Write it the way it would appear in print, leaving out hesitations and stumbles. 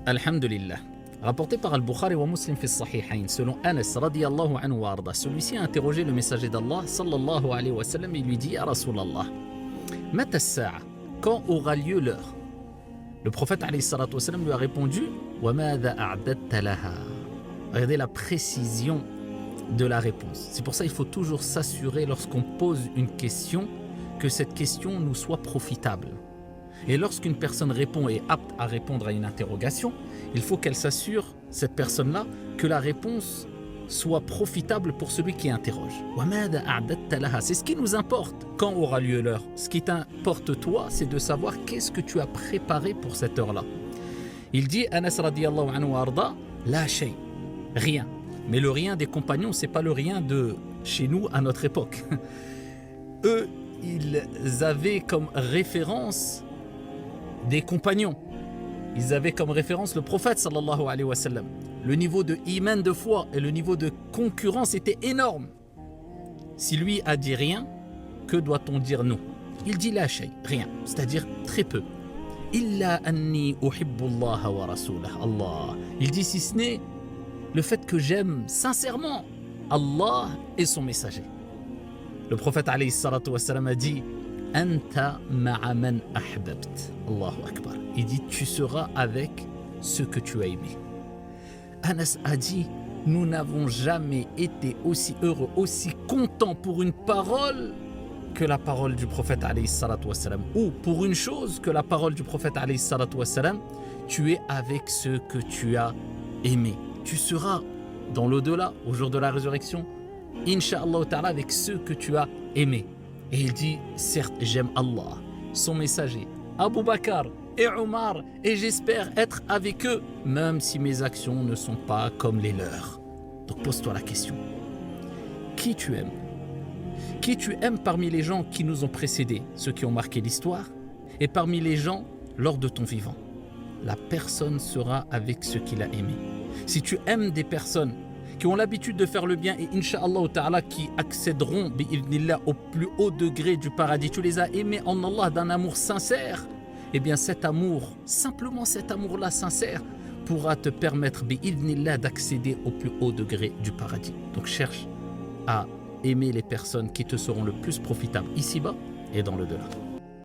Alhamdulillah. Rapporté par Al-Bukhari wa Muslim fi Sahihain, selon Anas radiyallahu anhu wa arda, celui-ci a interrogé le messager d'Allah sallallahu alayhi wa sallam et lui dit: Ya Rasulallah, mata as-sa'a, quand aura lieu l'heure? Le prophète alayhi salatu wa sallam lui a répondu: Wa madha a'dadta laha. Regardez la précision de la réponse. C'est pour ça qu'il faut toujours s'assurer lorsqu'on pose une question que cette question nous soit profitable. Et lorsqu'une personne répond et est apte à répondre à une interrogation, il faut qu'elle s'assure, cette personne-là, que la réponse soit profitable pour celui qui interroge. C'est ce qui nous importe quand aura lieu l'heure. Ce qui t'importe toi, c'est de savoir qu'est-ce que tu as préparé pour cette heure-là. Il dit, Anas radiyallahu anhu arda, la shay, rien. Mais le rien des compagnons, c'est pas le rien de chez nous à notre époque. Eux, ils avaient comme référence des compagnons. Ils avaient comme référence le prophète sallallahu alayhi wa sallam. Le niveau de iman, de foi et le niveau de concurrence était énorme. Si lui a dit rien, que doit-on dire nous? Il dit la shay, rien, c'est-à-dire très peu. Illa anni uhibbullaha wa rasulah. Allah. Il dit si ce n'est le fait que j'aime sincèrement Allah et son messager. Le prophète alayhi salatu wa sallam a dit: Anta ma'a man ahbabt. Allahu Akbar. Il dit: tu seras avec ceux que tu as aimés. Anas a dit: nous n'avons jamais été aussi heureux, aussi contents pour une parole que la parole du prophète alayhi salatu wa sallam, ou pour une chose que la parole du prophète alayhi salatu wa sallam. Tu es avec ceux que tu as aimés. Tu seras dans l'au-delà, au jour de la résurrection, Inch'Allah ta'ala, avec ceux que tu as aimés. Et il dit: certes, j'aime Allah, son messager, Abu Bakr et Omar, et j'espère être avec eux, même si mes actions ne sont pas comme les leurs. Donc pose-toi la question. Qui tu aimes? Qui tu aimes parmi les gens qui nous ont précédés, ceux qui ont marqué l'histoire, et parmi les gens lors de ton vivant? La personne sera avec ceux qu'il a aimés. Si tu aimes des personnes qui ont l'habitude de faire le bien et Inch'Allah ta'ala qui accéderont bi'idhnillah au plus haut degré du paradis, tu les as aimés en Allah d'un amour sincère, eh bien cet amour, simplement cet amour-là sincère, pourra te permettre bi'idhnillah d'accéder au plus haut degré du paradis. Donc cherche à aimer les personnes qui te seront le plus profitables ici-bas et dans le delà.